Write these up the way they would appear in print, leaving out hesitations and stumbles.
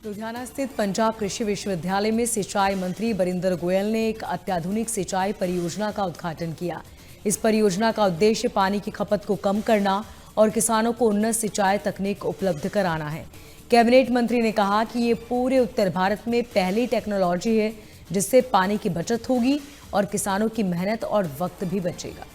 लुधियाना स्थित पंजाब कृषि विश्वविद्यालय में सिंचाई मंत्री बरिंदर गोयल ने एक अत्याधुनिक सिंचाई परियोजना का उद्घाटन किया। इस परियोजना का उद्देश्य पानी की खपत को कम करना और किसानों को उन्नत सिंचाई तकनीक उपलब्ध कराना है। कैबिनेट मंत्री ने कहा कि ये पूरे उत्तर भारत में पहली टेक्नोलॉजी है जिससे पानी की बचत होगी और किसानों की मेहनत और वक्त भी बचेगा।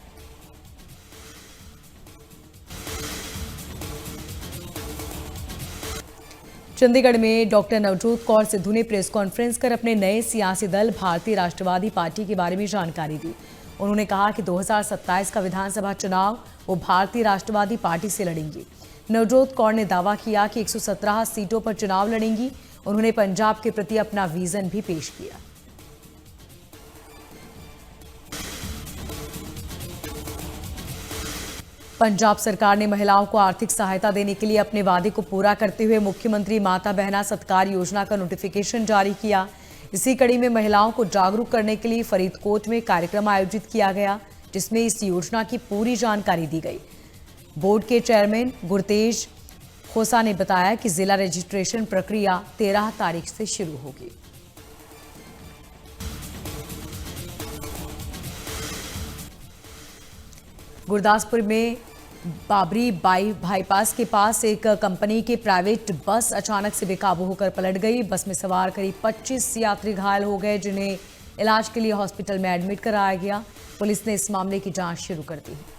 चंडीगढ़ में डॉक्टर नवजोत कौर सिद्धू ने प्रेस कॉन्फ्रेंस कर अपने नए सियासी दल भारतीय राष्ट्रवादी पार्टी के बारे में जानकारी दी। उन्होंने कहा कि 2027 का विधानसभा चुनाव वो भारतीय राष्ट्रवादी पार्टी से लड़ेंगी। नवजोत कौर ने दावा किया कि 117 सीटों पर चुनाव लड़ेंगी। उन्होंने पंजाब के प्रति अपना विजन भी पेश किया। पंजाब सरकार ने महिलाओं को आर्थिक सहायता देने के लिए अपने वादे को पूरा करते हुए मुख्यमंत्री माता बहना सत्कार योजना का नोटिफिकेशन जारी किया। इसी कड़ी में महिलाओं को जागरूक करने के लिए फरीदकोट में कार्यक्रम आयोजित किया गया, जिसमें इस योजना की पूरी जानकारी दी गई। बोर्ड के चेयरमैन गुरतेज खोसा ने बताया कि जिला रजिस्ट्रेशन प्रक्रिया 13 तारीख से शुरू होगी। गुरदासपुर में बाबरी बाईपास के पास एक कंपनी की प्राइवेट बस अचानक से बेकाबू होकर पलट गई। बस में सवार करीब 25 यात्री घायल हो गए, जिन्हें इलाज के लिए हॉस्पिटल में एडमिट कराया गया। पुलिस ने इस मामले की जांच शुरू कर दी है।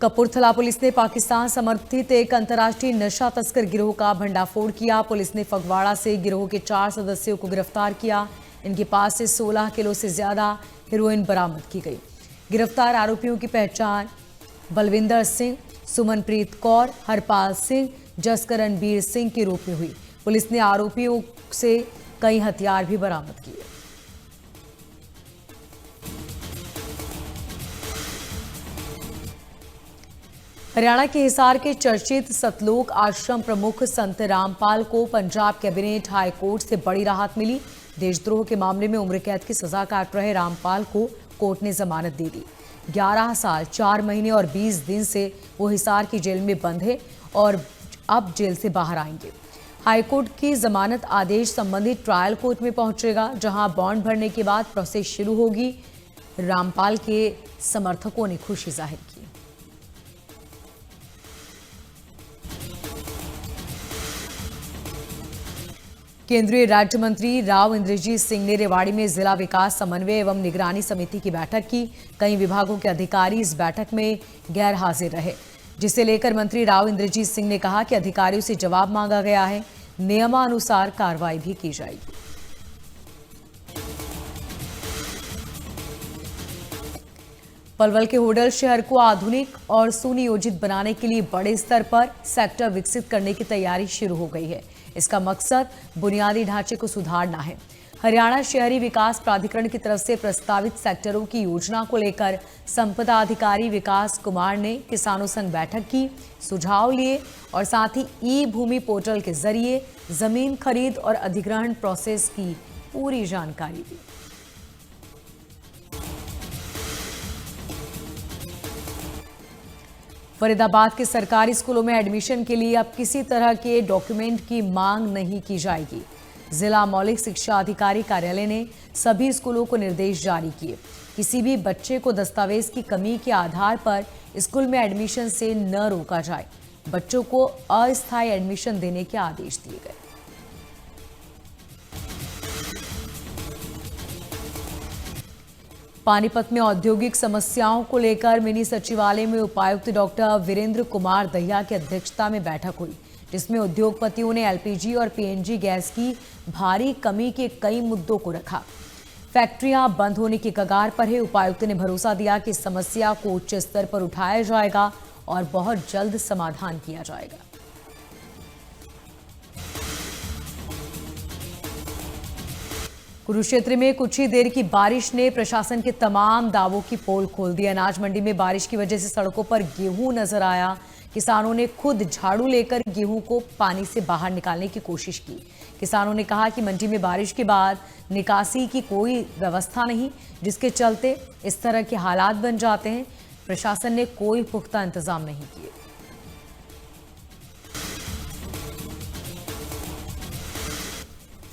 कपूरथला पुलिस ने पाकिस्तान समर्थित एक अंतर्राष्ट्रीय नशा तस्कर गिरोह का भंडाफोड़ किया। पुलिस ने फगवाड़ा से गिरोह के 4 सदस्यों को गिरफ्तार किया। इनके पास से 16 किलो से ज्यादा हेरोइन बरामद की गई। गिरफ्तार आरोपियों की पहचान बलविंदर सिंह, सुमनप्रीत कौर, हरपाल सिंह, जसकरणबीर सिंह के रूप में हुई। पुलिस ने आरोपियों से कई हथियार भी बरामद किए। हरियाणा के हिसार के चर्चित सतलोक आश्रम प्रमुख संत रामपाल को पंजाब कैबिनेट हाई कोर्ट से बड़ी राहत मिली। देशद्रोह के मामले में उम्र कैद की सजा काट रहे रामपाल को कोर्ट ने जमानत दे दी। 11 साल 4 महीने और 20 दिन से वो हिसार की जेल में बंद है और अब जेल से बाहर आएंगे। हाईकोर्ट की जमानत आदेश संबंधित ट्रायल कोर्ट में पहुंचेगा, जहां बॉन्ड भरने के बाद प्रोसेस शुरू होगी। रामपाल के समर्थकों ने खुशी जाहिर की। केंद्रीय राज्य मंत्री राव इंद्रजीत सिंह ने रेवाड़ी में जिला विकास समन्वय एवं निगरानी समिति की बैठक की। कई विभागों के अधिकारी इस बैठक में गैर हाजिर रहे, जिसे लेकर मंत्री राव इंद्रजीत सिंह ने कहा कि अधिकारियों से जवाब मांगा गया है, नियमानुसार कार्रवाई भी की जाएगी। पलवल के होडल शहर को आधुनिक और सुनियोजित बनाने के लिए बड़े स्तर पर सेक्टर विकसित करने की तैयारी शुरू हो गई है। इसका मकसद बुनियादी ढांचे को सुधारना है। हरियाणा शहरी विकास प्राधिकरण की तरफ से प्रस्तावित सेक्टरों की योजना को लेकर संपदा अधिकारी विकास कुमार ने किसानों संग बैठक की, सुझाव लिए और साथ ही ई भूमि पोर्टल के जरिए जमीन खरीद और अधिग्रहण प्रोसेस की पूरी जानकारी दी। फरीदाबाद के सरकारी स्कूलों में एडमिशन के लिए अब किसी तरह के डॉक्यूमेंट की मांग नहीं की जाएगी। जिला मौलिक शिक्षा अधिकारी कार्यालय ने सभी स्कूलों को निर्देश जारी किए। किसी भी बच्चे को दस्तावेज की कमी के आधार पर स्कूल में एडमिशन से न रोका जाए। बच्चों को अस्थायी एडमिशन देने के आदेश दिए गए। पानीपत में औद्योगिक समस्याओं को लेकर मिनी सचिवालय में उपायुक्त डॉक्टर वीरेंद्र कुमार दहिया की अध्यक्षता में बैठक हुई, जिसमें उद्योगपतियों ने एलपीजी और पीएनजी गैस की भारी कमी के कई मुद्दों को रखा। फैक्ट्रियां बंद होने की कगार पर है। उपायुक्त ने भरोसा दिया कि समस्या को उच्च स्तर पर उठाया जाएगा और बहुत जल्द समाधान किया जाएगा। कुरुक्षेत्र में कुछ ही देर की बारिश ने प्रशासन के तमाम दावों की पोल खोल दी। अनाज मंडी में बारिश की वजह से सड़कों पर गेहूं नजर आया। किसानों ने खुद झाड़ू लेकर गेहूं को पानी से बाहर निकालने की कोशिश की। किसानों ने कहा कि मंडी में बारिश के बाद निकासी की कोई व्यवस्था नहीं, जिसके चलते इस तरह के हालात बन जाते हैं। प्रशासन ने कोई पुख्ता इंतजाम नहीं किए।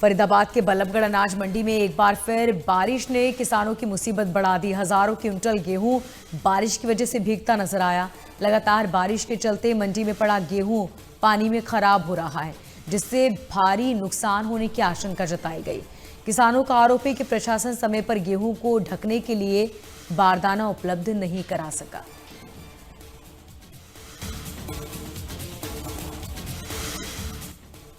फरीदाबाद के बल्लभगढ़ अनाज मंडी में एक बार फिर बारिश ने किसानों की मुसीबत बढ़ा दी। हजारों क्विंटल गेहूं बारिश की वजह से भीगता नजर आया। लगातार बारिश के चलते मंडी में पड़ा गेहूं पानी में खराब हो रहा है, जिससे भारी नुकसान होने की आशंका जताई गई। किसानों का आरोप है कि प्रशासन समय पर गेहूं को ढकने के लिए बारदाना उपलब्ध नहीं करा सका।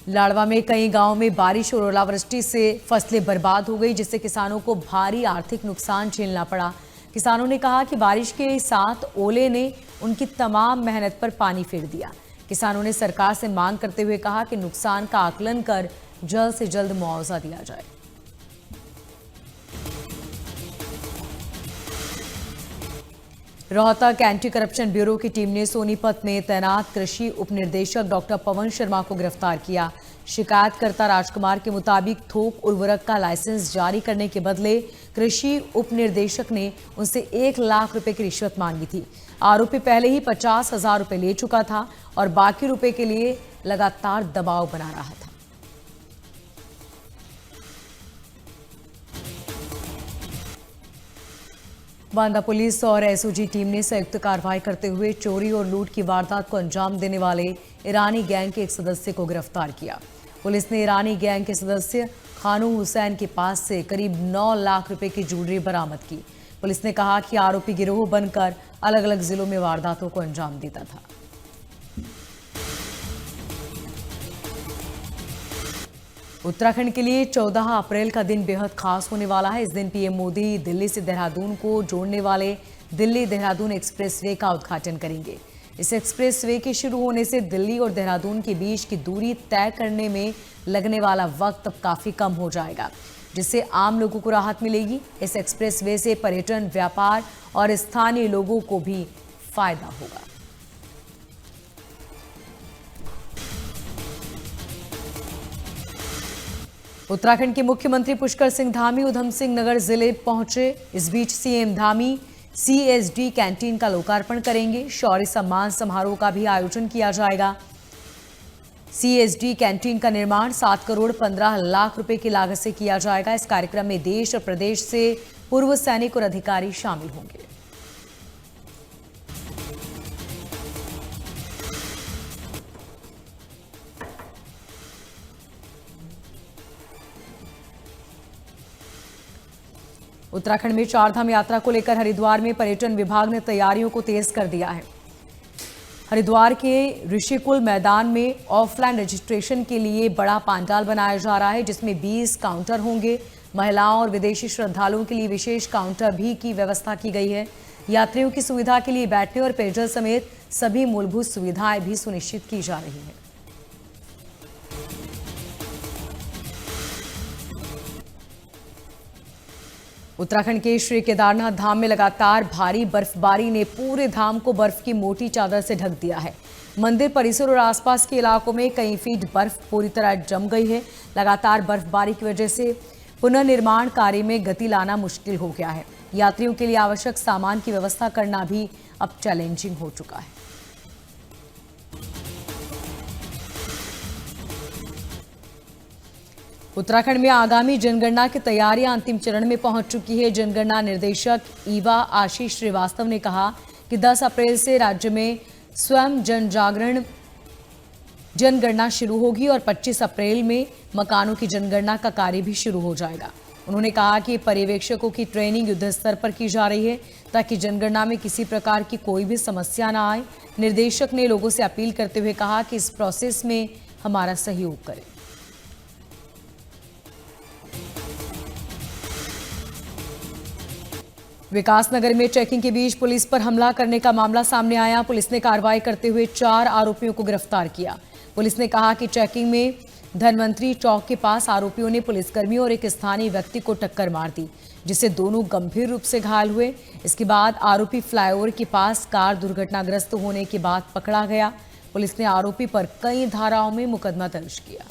लाड़वा में कई गांवों में बारिश और ओलावृष्टि से फसलें बर्बाद हो गई, जिससे किसानों को भारी आर्थिक नुकसान झेलना पड़ा। किसानों ने कहा कि बारिश के साथ ओले ने उनकी तमाम मेहनत पर पानी फेर दिया। किसानों ने सरकार से मांग करते हुए कहा कि नुकसान का आकलन कर जल्द से जल्द मुआवजा दिया जाए। रोहतक एंटी करप्शन ब्यूरो की टीम ने सोनीपत में तैनात कृषि उपनिर्देशक डॉक्टर पवन शर्मा को गिरफ्तार किया। शिकायतकर्ता राजकुमार के मुताबिक थोक उर्वरक का लाइसेंस जारी करने के बदले कृषि उपनिर्देशक ने उनसे 1 लाख रुपए की रिश्वत मांगी थी। आरोपी पहले ही 50,000 रुपए ले चुका था और बाकी रुपए के लिए लगातार दबाव बना रहा था। बांदा पुलिस और एसओजी टीम ने संयुक्त कार्रवाई करते हुए चोरी और लूट की वारदात को अंजाम देने वाले ईरानी गैंग के एक सदस्य को गिरफ्तार किया। पुलिस ने ईरानी गैंग के सदस्य खानू हुसैन के पास से करीब 9 लाख रुपए की ज्वेलरी बरामद की। पुलिस ने कहा कि आरोपी गिरोह बनकर अलग अलग जिलों में वारदातों को अंजाम देता था। उत्तराखंड के लिए 14 अप्रैल का दिन बेहद खास होने वाला है। इस दिन पीएम मोदी दिल्ली से देहरादून को जोड़ने वाले दिल्ली देहरादून एक्सप्रेसवे का उद्घाटन करेंगे। इस एक्सप्रेसवे के शुरू होने से दिल्ली और देहरादून के बीच की दूरी तय करने में लगने वाला वक्त अब काफी कम हो जाएगा, जिससे आम लोगों को राहत मिलेगी। इस एक्सप्रेसवे से पर्यटन, व्यापार और स्थानीय लोगों को भी फायदा होगा। उत्तराखंड के मुख्यमंत्री पुष्कर सिंह धामी उधम सिंह नगर जिले पहुंचे। इस बीच सीएम धामी सीएसडी कैंटीन का लोकार्पण करेंगे। शौर्य सम्मान समारोह का भी आयोजन किया जाएगा। सीएसडी कैंटीन का निर्माण 7 करोड़ 15 लाख रुपए की लागत से किया जाएगा। इस कार्यक्रम में देश और प्रदेश से पूर्व सैनिक और अधिकारी शामिल होंगे। उत्तराखंड में चारधाम यात्रा को लेकर हरिद्वार में पर्यटन विभाग ने तैयारियों को तेज कर दिया है। हरिद्वार के ऋषिकुल मैदान में ऑफलाइन रजिस्ट्रेशन के लिए बड़ा पंडाल बनाया जा रहा है, जिसमें 20 काउंटर होंगे। महिलाओं और विदेशी श्रद्धालुओं के लिए विशेष काउंटर भी की व्यवस्था की गई है। यात्रियों की सुविधा के लिए बैठने और पेयजल समेत सभी मूलभूत सुविधाएं भी सुनिश्चित की जा रही है। उत्तराखंड के श्री केदारनाथ धाम में लगातार भारी बर्फबारी ने पूरे धाम को बर्फ की मोटी चादर से ढक दिया है। मंदिर परिसर और आसपास के इलाकों में कई फीट बर्फ पूरी तरह जम गई है। लगातार बर्फबारी की वजह से पुनर्निर्माण कार्य में गति लाना मुश्किल हो गया है। यात्रियों के लिए आवश्यक सामान की व्यवस्था करना भी अब चैलेंजिंग हो चुका है। उत्तराखंड में आगामी जनगणना की तैयारियां अंतिम चरण में पहुंच चुकी है। जनगणना निर्देशक ईवा आशीष श्रीवास्तव ने कहा कि 10 अप्रैल से राज्य में स्वयं जनगणना शुरू होगी और 25 अप्रैल में मकानों की जनगणना का कार्य भी शुरू हो जाएगा। उन्होंने कहा कि पर्यवेक्षकों की ट्रेनिंग युद्ध स्तर पर की जा रही है, ताकि जनगणना में किसी प्रकार की कोई भी समस्या न आए। निर्देशक ने लोगों से अपील करते हुए कहा कि इस प्रोसेस में हमारा सहयोग करें। विकासनगर में चेकिंग के बीच पुलिस पर हमला करने का मामला सामने आया। पुलिस ने कार्रवाई करते हुए 4 आरोपियों को गिरफ्तार किया। पुलिस ने कहा कि चेकिंग में धनवंतरी चौक के पास आरोपियों ने पुलिसकर्मी और एक स्थानीय व्यक्ति को टक्कर मार दी, जिससे दोनों गंभीर रूप से घायल हुए। इसके बाद आरोपी फ्लाईओवर के पास कार दुर्घटनाग्रस्त होने के बाद पकड़ा गया। पुलिस ने आरोपी पर कई धाराओं में मुकदमा दर्ज किया।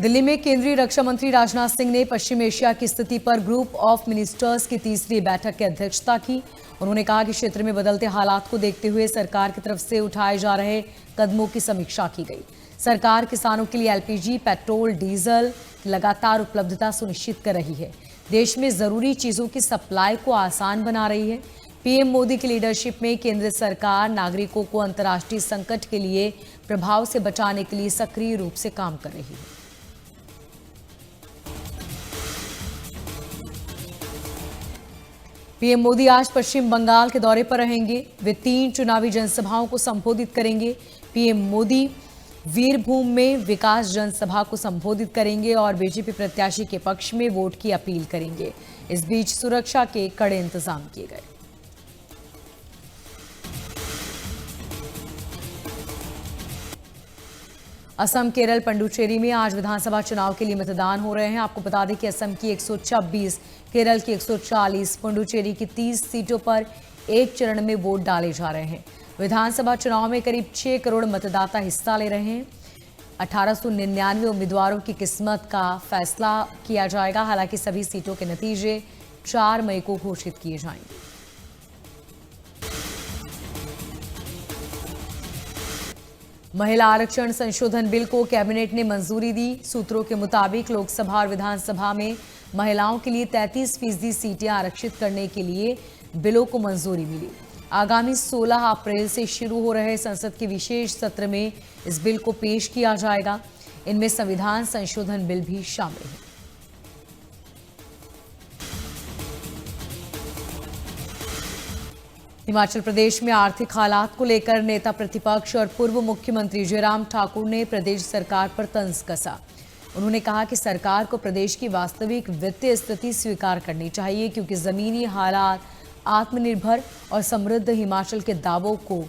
दिल्ली में केंद्रीय रक्षा मंत्री राजनाथ सिंह ने पश्चिम एशिया की स्थिति पर ग्रुप ऑफ मिनिस्टर्स की तीसरी बैठक की अध्यक्षता की। उन्होंने कहा कि क्षेत्र में बदलते हालात को देखते हुए सरकार की तरफ से उठाए जा रहे कदमों की समीक्षा की गई। सरकार किसानों के लिए एलपीजी, पेट्रोल, डीजल लगातार उपलब्धता सुनिश्चित कर रही है। देश में जरूरी चीजों की सप्लाई को आसान बना रही है। पीएम मोदी की लीडरशिप में केंद्र सरकार नागरिकों को अंतर्राष्ट्रीय संकट के लिए प्रभाव से बचाने के लिए सक्रिय रूप से काम कर रही है। पीएम मोदी आज पश्चिम बंगाल के दौरे पर रहेंगे। वे 3 चुनावी जनसभाओं को संबोधित करेंगे। पीएम मोदी वीरभूम में विकास जनसभा को संबोधित करेंगे और बीजेपी प्रत्याशी के पक्ष में वोट की अपील करेंगे। इस बीच सुरक्षा के कड़े इंतजाम किए गए। असम, केरल, पुडुचेरी में आज विधानसभा चुनाव के लिए मतदान हो रहे हैं। आपको बता दें कि असम की 126, केरल की 140, पुडुचेरी की 30 सीटों पर एक चरण में वोट डाले जा रहे हैं। विधानसभा चुनाव में करीब 6 करोड़ मतदाता हिस्सा ले रहे हैं। 1899 उम्मीदवारों की किस्मत का फैसला किया जाएगा। हालांकि सभी सीटों के नतीजे 4 मई को घोषित किए जाएंगे। महिला आरक्षण संशोधन बिल को कैबिनेट ने मंजूरी दी। सूत्रों के मुताबिक लोकसभा और विधानसभा में महिलाओं के लिए 33% सीटें आरक्षित करने के लिए बिलों को मंजूरी मिली। आगामी 16 अप्रैल से शुरू हो रहे संसद के विशेष सत्र में इस बिल को पेश किया जाएगा। इनमें संविधान संशोधन बिल भी शामिल है। हिमाचल प्रदेश में आर्थिक हालात को लेकर नेता प्रतिपक्ष और पूर्व मुख्यमंत्री जयराम ठाकुर ने प्रदेश सरकार पर तंज कसा। उन्होंने कहा कि सरकार को प्रदेश की वास्तविक वित्तीय स्थिति स्वीकार करनी चाहिए, क्योंकि जमीनी हालात आत्मनिर्भर और समृद्ध हिमाचल के दावों को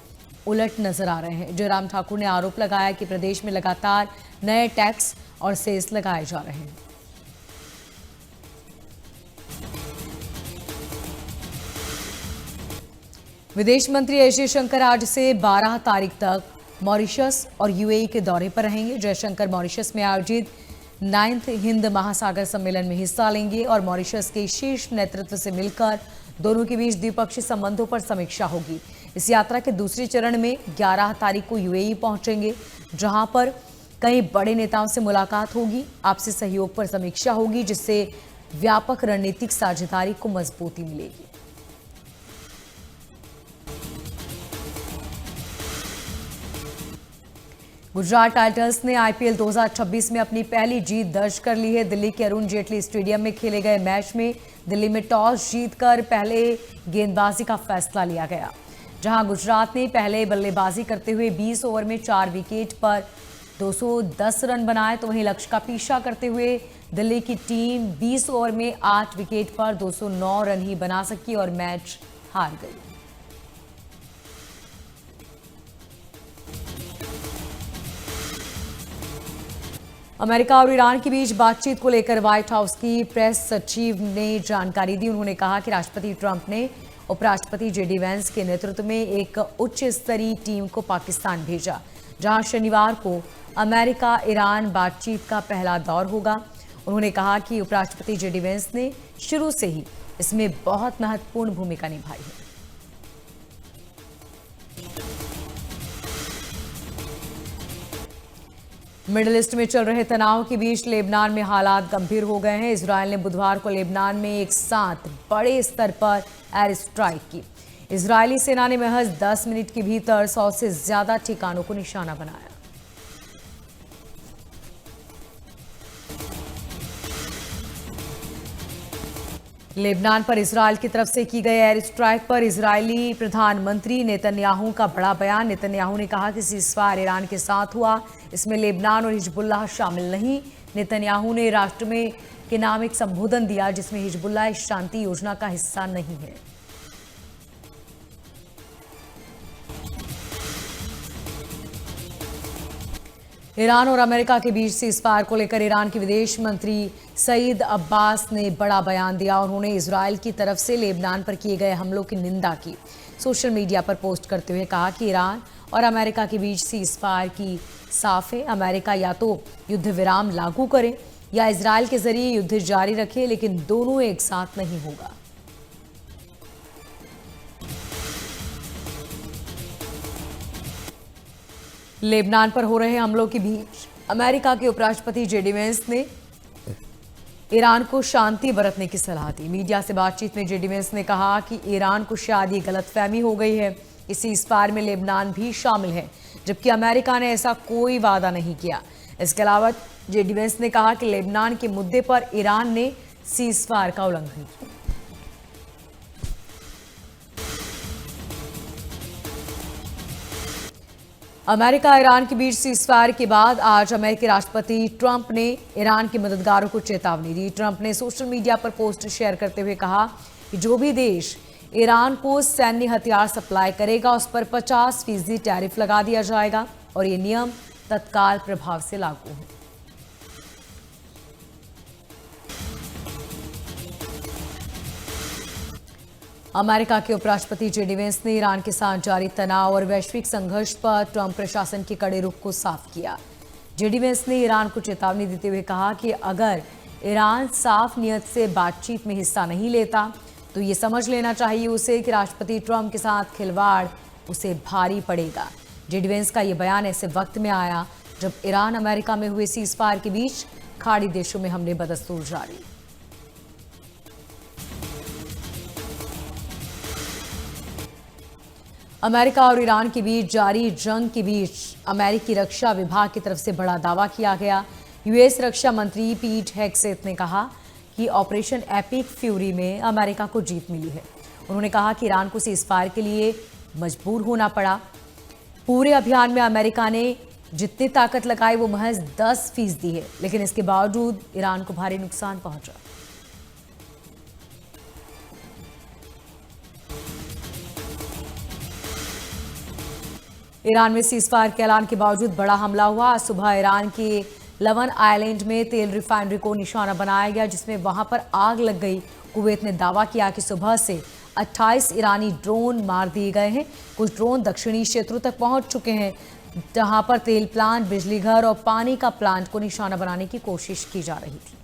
उलट नजर आ रहे हैं। जयराम ठाकुर ने आरोप लगाया कि प्रदेश में लगातार नए टैक्स और सेस लगाए जा रहे हैं। विदेश मंत्री एस जयशंकर आज से 12 तारीख तक मॉरिशस और यूएई के दौरे पर रहेंगे। जयशंकर मॉरिशस में आयोजित 9th हिंद महासागर सम्मेलन में हिस्सा लेंगे और मॉरिशस के शीर्ष नेतृत्व से मिलकर दोनों के बीच द्विपक्षीय संबंधों पर समीक्षा होगी। इस यात्रा के दूसरे चरण में 11 तारीख को यूएई पहुंचेंगे, जहां पर कई बड़े नेताओं से मुलाकात होगी। आपसी सहयोग पर समीक्षा होगी, जिससे व्यापक रणनीतिक साझेदारी को मजबूती मिलेगी। गुजरात टाइटंस ने आईपीएल 2026 में अपनी पहली जीत दर्ज कर ली है। दिल्ली के अरुण जेटली स्टेडियम में खेले गए मैच में दिल्ली में टॉस जीतकर पहले गेंदबाजी का फैसला लिया गया, जहां गुजरात ने पहले बल्लेबाजी करते हुए 20 ओवर में 4 विकेट पर 210 रन बनाए, तो वहीं लक्ष्य का पीछा करते हुए दिल्ली की टीम 20 ओवर में 8 विकेट पर 209 रन ही बना सकी और मैच हार गई। अमेरिका और ईरान के बीच बातचीत को लेकर व्हाइट हाउस की प्रेस सचिव ने जानकारी दी। उन्होंने कहा कि राष्ट्रपति ट्रंप ने उपराष्ट्रपति जेडी वैंस के नेतृत्व में एक उच्च स्तरीय टीम को पाकिस्तान भेजा, जहां शनिवार को अमेरिका ईरान बातचीत का पहला दौर होगा। उन्होंने कहा कि उपराष्ट्रपति जेडी वैंस ने शुरू से ही इसमें बहुत महत्वपूर्ण भूमिका निभाई है। मिडिल ईस्ट में चल रहे तनाव के बीच लेबनान में हालात गंभीर हो गए हैं। इजरायल ने बुधवार को लेबनान में एक साथ बड़े स्तर पर एयर स्ट्राइक की। इजरायली सेना ने महज 10 मिनट के भीतर 100 से ज्यादा ठिकानों को निशाना बनाया। लेबनान पर इजरायल की तरफ से की गई एयर स्ट्राइक पर इजरायली प्रधानमंत्री नेतन्याहू का बड़ा बयान। नेतन्याहू ने कहा कि सीज़फायर ईरान के साथ हुआ, इसमें लेबनान और हिजबुल्लाह शामिल नहीं। नेतन्याहू ने राष्ट्र में के नाम एक संबोधन दिया, जिसमें हिजबुल्लाह इस शांति योजना का हिस्सा नहीं है। ईरान और अमेरिका के बीच सीज़फायर को लेकर ईरान के विदेश मंत्री सईद अब्बास ने बड़ा बयान दिया। उन्होंने इजरायल की तरफ से लेबनान पर किए गए हमलों की निंदा की। सोशल मीडिया पर पोस्ट करते हुए कहा कि ईरान और अमेरिका के बीच सीज़फायर की साफ है। अमेरिका या तो युद्ध विराम लागू करे या इजराइल के जरिए युद्ध जारी रखे, लेकिन दोनों एक साथ नहीं होगा। लेबनान पर हो रहे हमलों के बीच अमेरिका के उपराष्ट्रपति जेडी वेंस ने ईरान को शांति बरतने की सलाह दी। मीडिया से बातचीत में जेडी वेंस ने कहा कि ईरान को शायद ये गलतफहमी हो गई है, इस सीज़फायर में लेबनान भी शामिल है, जबकि अमेरिका ने ऐसा कोई वादा नहीं किया। इसके अलावा जेडी वेंस ने कहा कि लेबनान के मुद्दे पर ईरान ने सीज़फायर का उल्लंघन किया। अमेरिका ईरान के बीच सीज़फायर के बाद आज अमेरिकी राष्ट्रपति ट्रंप ने ईरान के मददगारों को चेतावनी दी। ट्रंप ने सोशल मीडिया पर पोस्ट शेयर करते हुए कहा कि जो भी देश ईरान को सैन्य हथियार सप्लाई करेगा उस पर 50% टैरिफ लगा दिया जाएगा और ये नियम तत्काल प्रभाव से लागू है। अमेरिका के उपराष्ट्रपति जेडी वेंस ने ईरान के साथ जारी तनाव और वैश्विक संघर्ष पर ट्रंप प्रशासन के कड़े रुख को साफ किया। जेडी वेंस ने ईरान को चेतावनी देते हुए कहा कि अगर ईरान साफ नियत से बातचीत में हिस्सा नहीं लेता तो ये समझ लेना चाहिए उसे कि राष्ट्रपति ट्रंप के साथ खिलवाड़ उसे भारी पड़ेगा। जेडी वेंस का ये बयान ऐसे वक्त में आया जब ईरान अमेरिका में हुए सीज़फायर के बीच खाड़ी देशों में हमले बदस्तूर जारी। अमेरिका और ईरान के बीच जारी जंग के बीच अमेरिकी रक्षा विभाग की तरफ से बड़ा दावा किया गया। यूएस रक्षा मंत्री पीट हेगसेथ ने कहा कि ऑपरेशन एपिक फ्यूरी में अमेरिका को जीत मिली है। उन्होंने कहा कि ईरान को सीज़फायर के लिए मजबूर होना पड़ा। पूरे अभियान में अमेरिका ने जितनी ताकत लगाई वो महज 10% है, लेकिन इसके बावजूद ईरान को भारी नुकसान पहुंचा। ईरान में सीज़फायर के ऐलान के बावजूद बड़ा हमला हुआ। आज सुबह ईरान के लवन आइलैंड में तेल रिफाइनरी को निशाना बनाया गया, जिसमें वहां पर आग लग गई। कुवैत ने दावा किया कि सुबह से 28 ईरानी ड्रोन मार दिए गए हैं। कुछ ड्रोन दक्षिणी क्षेत्रों तक पहुंच चुके हैं, जहां पर तेल प्लांट, बिजली घर और पानी का प्लांट को निशाना बनाने की कोशिश की जा रही थी।